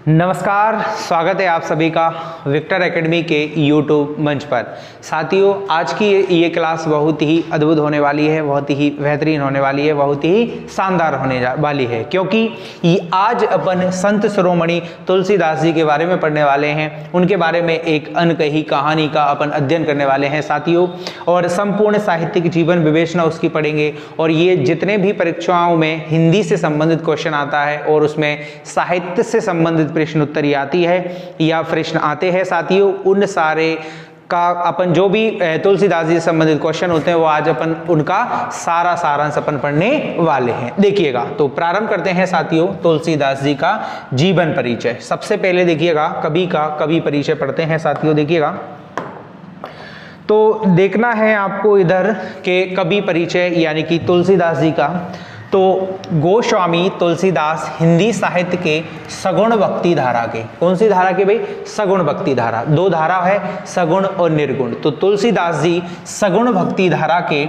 नमस्कार, स्वागत है आप सभी का विक्टर एकेडमी के यूट्यूब मंच पर। साथियों, आज की ये क्लास बहुत ही अद्भुत होने वाली है, बहुत ही बेहतरीन होने वाली है, बहुत ही शानदार होने वाली है, क्योंकि ये आज अपन संत शिरोमणि तुलसीदास जी के बारे में पढ़ने वाले हैं। उनके बारे में एक अनकही कहानी का अपन अध्ययन करने वाले हैं साथियों, और संपूर्ण साहित्यिक जीवन विवेचना उसकी पढ़ेंगे। और ये जितने भी परीक्षाओं में हिंदी से संबंधित क्वेश्चन आता है और उसमें साहित्य से संबंधित प्रश्न उत्तरी आती है या प्रश्न आते हैं साथियों, उन सारे का अपन जो भी तुलसीदास जी से संबंधित क्वेश्चन होते हैं वो आज अपन उनका सारा सारांश अपन पढ़ने वाले हैं। देखिएगा, तो प्रारंभ करते हैं साथियों तुलसीदास जी का जीवन परिचय। सबसे पहले देखिएगा कवि का कवि परिचय पढ़ते हैं साथियों। देखिएगा, तो देखना है आपको इधर के कवि परिचय यानी कि तुलसीदास जी का। तो गोस्वामी तुलसीदास हिंदी साहित्य के सगुण भक्ति धारा के, कौन सी धारा के भाई? सगुण भक्ति धारा। दो धारा है, सगुण और निर्गुण। तो तुलसीदास जी सगुण भक्ति धारा के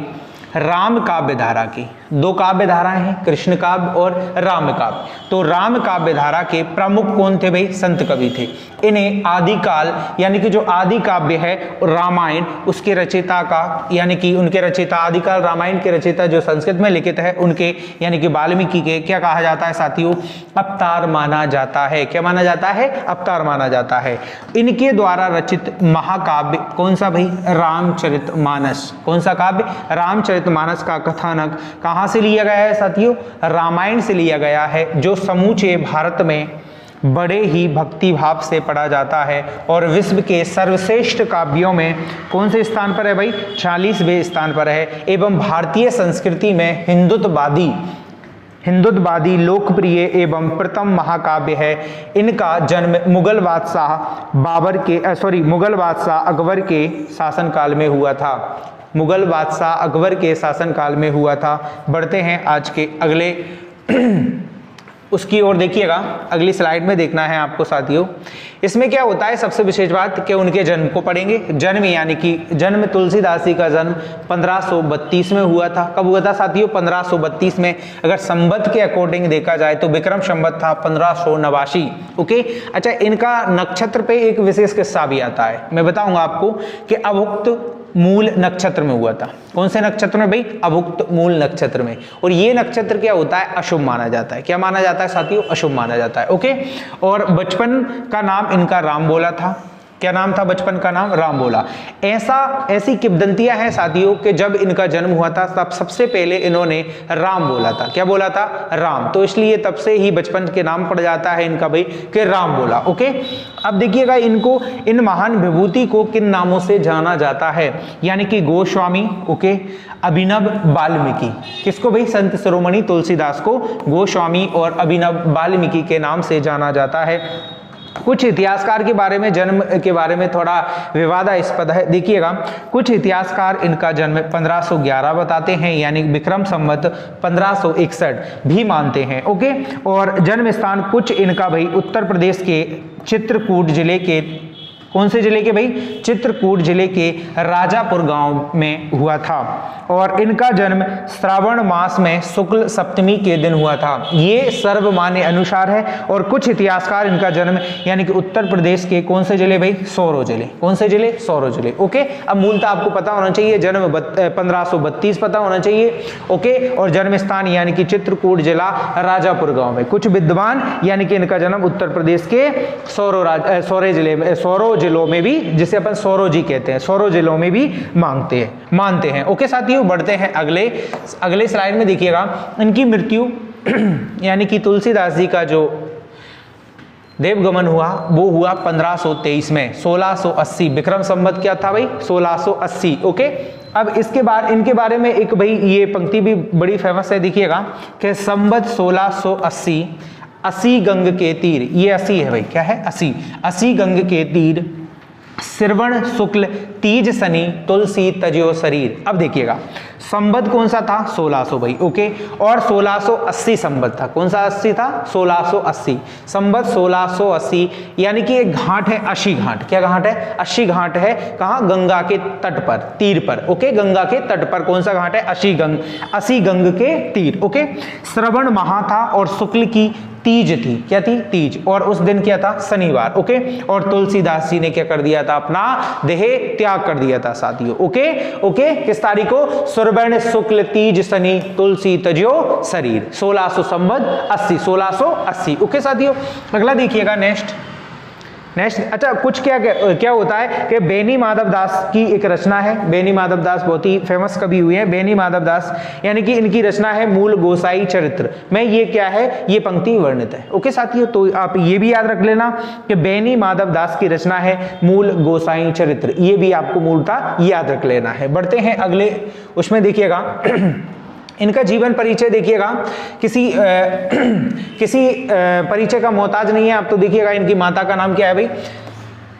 राम काव्य धारा की, दो काव्य धाराएं हैं, कृष्ण काव्य और राम काव्य। तो राम काव्य धारा के प्रमुख कौन थे भाई? संत कवि थे। इन्हें आदिकाल यानी कि जो आदि काव्य है रामायण, उसके रचयिता का यानी कि उनके रचयिता, आदिकाल रामायण के रचयिता जो संस्कृत में लिखित है उनके यानी कि वाल्मीकि के क्या कहा जाता है साथियों? अवतार माना जाता है। क्या माना जाता है? अवतार माना जाता है। इनके द्वारा रचित महाकाव्य कौन सा भाई? रामचरितमानस। कौन सा काव्य? रामचरितमानस का कथानक कहां से लिया गया है साथियों? रामायण से लिया गया है, जो समूचे भारत में बड़े ही भक्ति भाव से पढ़ा जाता है और विश्व के सर्वश्रेष्ठ काव्यों में कौन से स्थान पर है भाई? 40वें स्थान पर है। एवं भारतीय संस्कृति में हिंदुत्ववादी लोकप्रिय एवं प्रथम महाकाव्य है। इनका जन्म मुगल बादशाह अकबर के शासनकाल में हुआ था। मुगल बादशाह अकबर के शासनकाल में हुआ था। बढ़ते हैं आज के अगले उसकी ओर। देखिएगा, अगली स्लाइड में देखना है आपको साथियों। इसमें क्या होता है, सबसे विशेष बात कि उनके जन्म को पढ़ेंगे। जन्म यानी कि जन्म तुलसीदास जी का जन्म 1532 में हुआ था। कब हुआ था साथियों? 1532 में। अगर संवत के अकॉर्डिंग देखा जाए तो विक्रम संवत था 1589। ओके, अच्छा, इनका नक्षत्र पे एक विशेष किस्सा भी आता है, मैं बताऊंगा आपको कि अभुक्त मूल नक्षत्र में हुआ था। कौन से नक्षत्र में भाई? अभुक्त मूल नक्षत्र में। और ये नक्षत्र क्या होता है? अशुभ माना जाता है। क्या माना जाता है साथियों? अशुभ माना जाता है। ओके, और बचपन का नाम इनका राम बोला था। क्या नाम था बचपन का नाम? राम बोला। ऐसी किंवदंतियां हैं साथियों कि जब इनका जन्म हुआ था तब सबसे पहले इन्होंने राम बोला था। क्या बोला था? राम। तो इसलिए तब से ही बचपन के नाम पड़ जाता है इनका भाई कि राम बोला। ओके, अब देखिएगा, इनको इन महान विभूति को किन नामों से जाना जाता है? यानी कि गोस्वामी, ओके, अभिनव, वाल्मीकि। किसको भाई? संत शिरोमणि तुलसीदास को गोस्वामी और अभिनव वाल्मीकि के नाम से जाना जाता है। कुछ इतिहासकार के बारे में, जन्म के बारे में थोड़ा विवादास्पद है। देखिएगा, कुछ इतिहासकार इनका जन्म 1511 बताते हैं, यानी विक्रम संवत 1561 भी मानते हैं। ओके, और जन्म स्थान कुछ इनका भाई उत्तर प्रदेश के चित्रकूट जिले के, कौन से जिले के भाई? चित्रकूट जिले के राजापुर गांव में हुआ था। और इनका जन्म श्रावण मास में शुक्ल सप्तमी के दिन हुआ था। ये सर्वमान्य अनुसार है। और कुछ इतिहासकार इनका जन्म यानी कि उत्तर प्रदेश के कौन से जिले भाई? सौरो जिले। कौन से जिले? सौरो जिले। ओके, अब मूलतः आपको पता होना चाहिए, जन्म 1532 पता होना चाहिए। ओके, और जन्म स्थान यानी कि चित्रकूट जिला राजापुर गांव में। कुछ विद्वान यानी कि इनका जन्म उत्तर प्रदेश के सौरो जिलों में भी, जिसे अपन सौरो जी कहते हैं, सौरो जिलों में भी मानते हैं। ओके साथियों, बढ़ते हैं अगले स्लाइड में। देखिएगा, इनकी मृत्यु यानी कि तुलसीदास जी का जो देवगमन हुआ वो हुआ 1523 में, 1680। विक्रम संवत क्या था भाई? 1680। ओके, अब इनके बारे में एक भाई ये पंक्ति भी बड़ी फेमस है। देखिएगा कि संवत 1680, 80 गंग के तीर, ये 80 है भाई, क्या है? 80 गंग के तीर, श्रवण शुक्ल तीज शनि, तुलसी तजो शरीर। अब देखिएगा, संवत कौन सा था? 1600 भाई। ओके, और 1680 संवत था। कौन सा 80 था? 1680। संवत 1680 यानी कि एक घाट है, 80 घाट। क्या घाट है? 80 घाट है। कहाँ? गंगा के तट पर, तीर पर। ओके, गंगा के तट पर कौन सा घाट है? 80 गंग के तीर। ओके, श्रवण माह था और शुक्ल की तीज थी। क्या थी? तीज। और उस दिन क्या था? शनिवार। ओके। और तुलसीदास जी ने क्या कर दिया था? अपना देह त्याग कर दिया था साथियों। Okay okay. किस तारीख को? सुरवर्ण शुक्ल तीज शनि तुलसी तजो शरीर, 1600 संवत 80, 1680। ओके साथियों। अगला देखिएगा नेक्स्ट। अच्छा, कुछ क्या होता है कि बेनी माधव दास की एक रचना है। बेनी माधव दास बहुत ही फेमस कवि हुए हैं। बेनी माधव दास यानी कि इनकी रचना है मूल गोसाई चरित्र में ये क्या है? ये पंक्ति वर्णित है। ओके साथियों, तो आप ये भी याद रख लेना कि बेनी माधव दास की रचना है मूल गोसाई चरित्र, ये भी आपको मूलतः याद रख लेना है। बढ़ते हैं अगले उसमें, देखिएगा इनका जीवन परिचय देखिएगा, किसी परिचय का मोहताज नहीं है। आप तो देखिएगा इनकी माता का नाम क्या है भाई?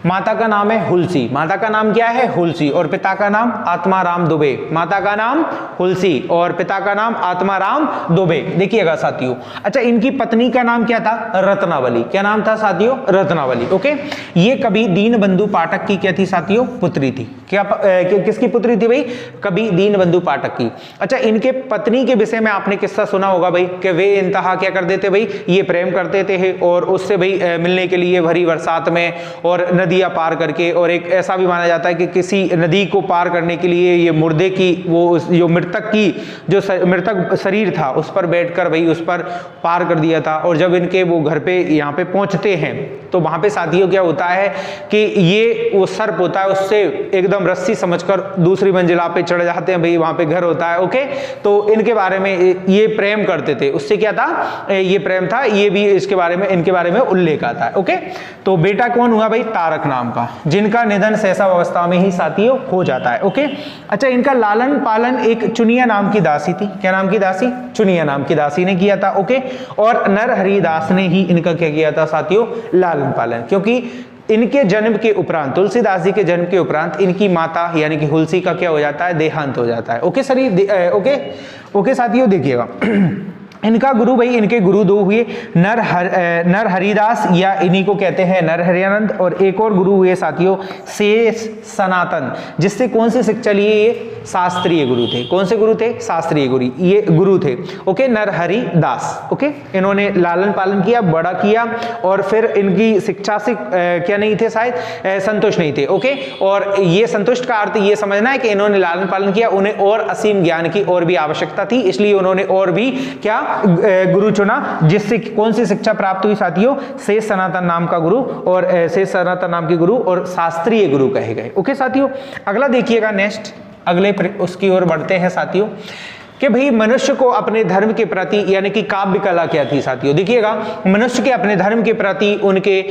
माता का नाम है हुलसी। माता का नाम क्या है? हुलसी। और पिता का नाम आत्माराम दुबे। माता का नाम हुलसी और पिता का नाम आत्माराम दुबे। देखिएगा साथियों। अच्छा, इनकी पत्नी का नाम क्या था? रत्नावली। क्या नाम था साथियों? रत्नावली। ओके। ये कवि दीनबंधु पाठक की क्या थी साथियों? पुत्री थी। क्या किसकी पुत्री थी भाई? कवि दीनबंधु पाठक की। अच्छा, इनके पत्नी के विषय में आपने किस्सा सुना होगा भाई कि वे इंतहा क्या कर देते भाई? ये प्रेम करते थे और उससे भाई मिलने के लिए भरी बरसात में और नदियां पार करके, और एक ऐसा भी माना जाता है कि किसी नदी को पार करने के लिए ये मुर्दे की वो जो मृतक की जो मृतक शरीर था उस पर बैठकर भाई उस पर पार कर दिया था। और जब इनके वो घर पे यहाँ पे पहुंचते हैं तो वहां पे साथियों क्या होता है कि ये वो सर्प होता है उससे एकदम रस्सी समझकर दूसरी मंजिला पे चढ़ जाते हैं भाई, वहां पे घर होता है। ओके, तो इनके बारे में ये प्रेम करते थे। उससे क्या था? ये प्रेम था। ये भी इसके बारे में इनके बारे में उल्लेख आता है। ओके, तो बेटा कौन हुआ भाई? तारक नाम का, जिनका निधन शैशव अवस्था में ही साथियों हो जाता है। ओके। अच्छा, इनका लालन पालन एक चुनिया नाम की दासी थी। क्या नाम की दासी? चुनिया नाम की दासी ने किया था। ओके। और नरहरि दास ने ही इनका क्या किया था साथियों? लालन पालन। क्योंकि इनके जन्म के उपरांत, तुलसीदास जी के जन्म के उपरांत इनकी माता यानी कि हुलसी का क्या हो जाता है? देहांत हो जाता है। ओके ओके ओके साथियों, देखिएगा इनका गुरु भाई, इनके गुरु दो हुए, नर हरिदास या इन्हीं को कहते हैं नरहरियानंद, और एक और गुरु हुए साथियों शेष सनातन, जिससे कौन सी शिक्षा लिए? ये शास्त्रीय गुरु थे। कौन से गुरु थे? शास्त्रीय गुरु, ये गुरु थे। ओके, नरहरि दास। ओके, इन्होंने लालन पालन किया, बड़ा किया, और फिर इनकी शिक्षा से क्या नहीं थे? शायद संतुष्ट नहीं थे। ओके, और ये संतुष्ट का अर्थ ये समझना है कि इन्होंने लालन पालन किया, उन्हें और असीम ज्ञान की और भी आवश्यकता थी, इसलिए उन्होंने और भी क्या गुरु चुना, जिससे कौन सी शिक्षा प्राप्त हुई साथियों? शेष सनातन नाम का गुरु, और शेष सनातन नाम के गुरु और शास्त्रीय गुरु कहे गए। ओके साथियों, अगला देखिएगा नेक्स्ट, अगले उसकी ओर बढ़ते हैं साथियों कि भाई मनुष्य को अपने धर्म के प्रति यानी कि काव्य कला क्या थी साथियों? देखिएगा, मनुष्य के अपने धर्म के प्रति उनके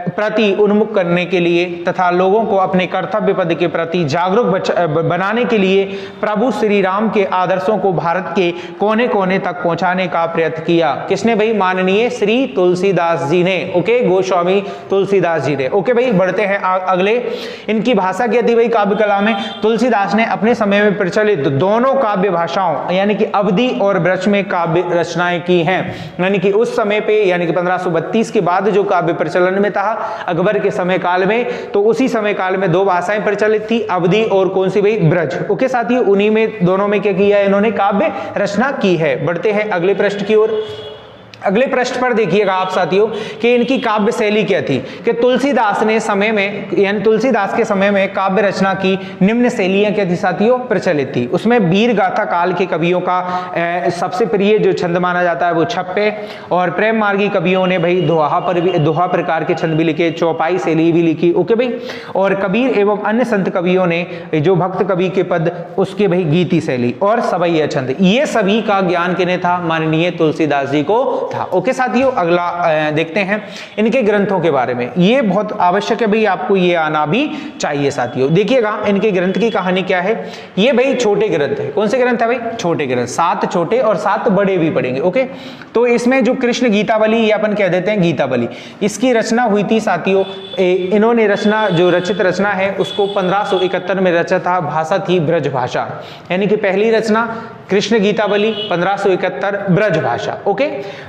प्रति उन्मुख करने के लिए तथा लोगों को अपने कर्तव्य पद के प्रति जागरूक बनाने के लिए प्रभु श्री राम के आदर्शों को भारत के कोने कोने तक पहुंचाने का प्रयत्न किया। किसने भाई? माननीय श्री तुलसीदास जी ने। ओके, गोस्वामी तुलसीदास जी ने। ओके भाई, बढ़ते हैं अगले। इनकी भाषा क्या थी भाई काव्य कला में? तुलसीदास ने अपने समय में प्रचलित दोनों काव्य भाषाओं यानी कि अवधी और ब्रज में काव्य रचनाएं की हैं। यानी कि उस समय पे यानी कि 1532 के बाद जो काव्य प्रचलन में था अकबर के समय काल में, तो उसी समय काल में दो भाषाएं प्रचलित थी, अवधी और कौन सी भाई? ब्रज। ओके साथियों, उन्हीं में दोनों में क्या किया है? इन्होंने काव्य रचना की है। बढ़ते हैं अगले पृष्ठ की ओर। अगले पृष्ठ पर देखिएगा आप साथियों कि इनकी काव्य शैली क्या थी कि तुलसीदास ने समय में यानी तुलसीदास के समय में काव्य रचना की निम्न शैलियां क्या थी साथियों? प्रचलित थी। उसमें वीर गाथा काल के कवियों का सबसे प्रिय जो छंद माना जाता है वो छप्पे, और प्रेम मार्गी कवियों ने भाई दोहा प्रकार के छंद भी लिखे, चौपाई शैली भी लिखी। ओके भाई, और कबीर एवं अन्य संत कवियों ने जो भक्त कवि के पद उसके भाई गीति शैली और सवैया छंद, ये सभी का ज्ञान किन्हें था? माननीय तुलसीदास जी को था। ओके साथियों, अगला देखते हैं इनके ग्रंथों के बारे में। ये बहुत आवश्यक है भाई, आपको ये आना भी चाहिए साथियों। देखिएगा इनके ग्रंथ की कहानी क्या है। ये भाई छोटे ग्रंथ है। कौन से ग्रंथ है भाई? छोटे ग्रंथ, 7 छोटे और 7 बड़े भी पढ़ेंगे। ओके, तो इसमें जो कृष्ण गीतावली ये अपन कह देते हैं गीतावली, इसकी रचना हुई थी साथियों। इन्होंने रचना जो रचित रचना है उसको 1571 में रचा था। भाषा थी ब्रज भाषा, यानी कि पहली रचना कृष्ण गीतावली 1571 ब्रज भाषा। ओके,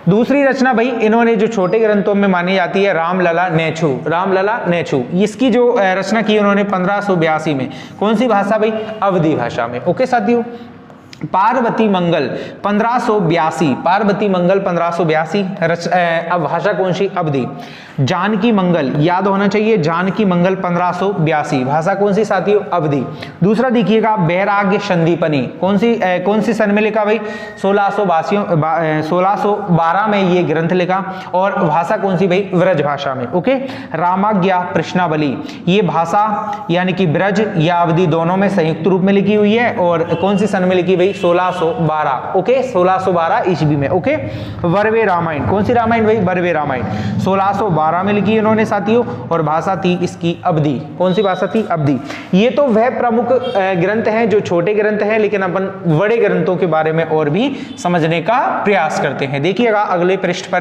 दूसरी रचना भाई इन्होंने जो छोटे ग्रंथों में मानी जाती है रामलला नेछु, इसकी जो रचना की उन्होंने 1582 में। कौन सी भाषा भाई? अवधी भाषा में। ओके साथियों, पार्वती मंगल 1582, पार्वती मंगल 1582। अब भाषा कौन सी? अवधी। जानकी मंगल, याद होना चाहिए, जानकी मंगल 1582, भाषा कौन सी साथियों? अवधी। दूसरा देखिएगा वैराग्य संदीपनी, कौन सी सन में लिखा भाई? 1612 में ये ग्रंथ लिखा, और भाषा कौन सी भाई? ब्रज भाषा में। ओके। रामाज्ञा प्रश्नावली, ये भाषा यानी कि ब्रज या अवधी दोनों में संयुक्त रूप में लिखी हुई है, और कौन सी सन में लिखी भाई? 1612। ओके, 1612 ईस्वी में। ओके। वर्वे रामायण, कौन सी रामायण भाई? वर्वे रामायण 1612 में लिखी इन्होंने साथियों, और भाषा थी इसकी अवधी। कौन सी भाषा थी? अवधी। ये तो वह प्रमुख ग्रंथ हैं जो छोटे ग्रंथ हैं, लेकिन अपन बड़े ग्रंथों के बारे में और भी समझने का प्रयास करते हैं। देखिएगा अगले पृष्ठ पर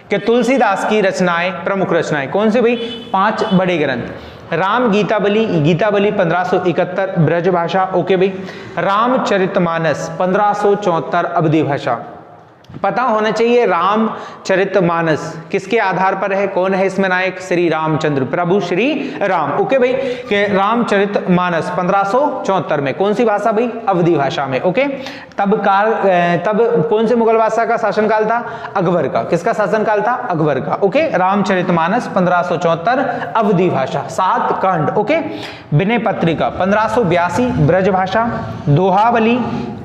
कि तुलसीदास की रचनाएं, प्रमुख रचनाएं कौन सी भाई? 5 बड़े ग्रंथ। राम गीतावली, गीतावली 1571 ब्रज भाषा। ओके भाई। रामचरितमानस 1574 अवधी भाषा। पता होना चाहिए रामचरितमानस किसके आधार पर है, कौन है इसमें नायक? श्री रामचंद्र, प्रभु श्री राम। ओके भाई, कि रामचरितमानस 1574 में कौन सी भाषा भाई? अवधी भाषा में। ओके। तब कौन से मुगल बादशाह का शासनकाल था? अकबर का। किसका शासनकाल था? अकबर का। ओके। रामचरितमानस 1574 अवधी भाषा, 7 कांड। ओके। विनय पत्रिका 1582 ब्रज भाषा। दोहावली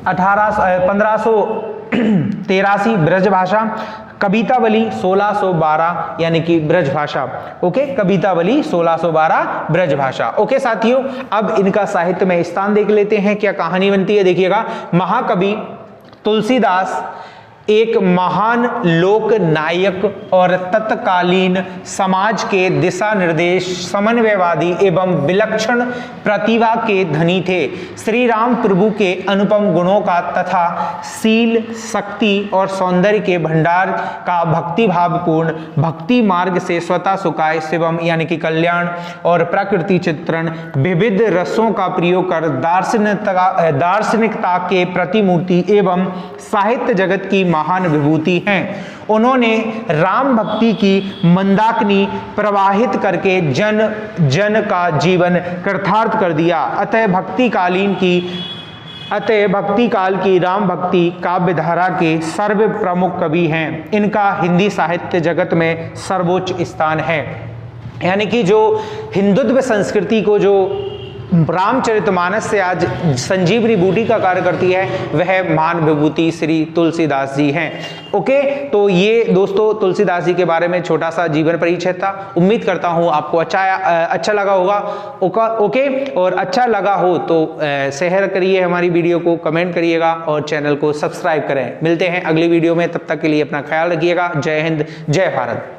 1583 ब्रज भाषा। कवितावली 1612 यानी कि ब्रज भाषा। ओके। कवितावली 1612 ब्रज भाषा। ओके साथियों, अब इनका साहित्य में स्थान देख लेते हैं, क्या कहानी बनती है। देखिएगा, महाकवि तुलसीदास एक महान लोक नायक और तत्कालीन समाज के दिशा निर्देश, समन्वयवादी एवं विलक्षण प्रतिभा के धनी थे। श्री राम प्रभु के अनुपम गुणों का तथा शील, शक्ति और सौंदर्य के भंडार का भक्ति भावपूर्ण भक्ति मार्ग से स्वतः सुखाय शिवम यानी कि कल्याण और प्रकृति चित्रण, विविध रसों का प्रयोग कर दार्शनिकता के प्रतिमूर्ति एवं साहित्य जगत की महान विभूति हैं। उन्होंने राम भक्ति की मंदाकिनी प्रवाहित करके जन जन का जीवन कृतार्थ कर दिया। अतः भक्ति काल की राम भक्ति काव्यधारा के सर्व प्रमुख कवि हैं। इनका हिंदी साहित्य जगत में सर्वोच्च स्थान है। यानी कि जो हिंदुत्व संस्कृति को जो रामचरितमानस से आज संजीवनी बूटी का कार्य करती है, वह महान विभूति श्री तुलसीदास जी हैं। ओके, तो ये दोस्तों तुलसीदास जी के बारे में छोटा सा जीवन परिचय था। उम्मीद करता हूँ आपको अच्छा लगा होगा। ओके, और अच्छा लगा हो तो शेयर करिए हमारी वीडियो को, कमेंट करिएगा और चैनल को सब्सक्राइब करें। मिलते हैं अगली वीडियो में, तब तक के लिए अपना ख्याल रखिएगा। जय हिंद, जय भारत।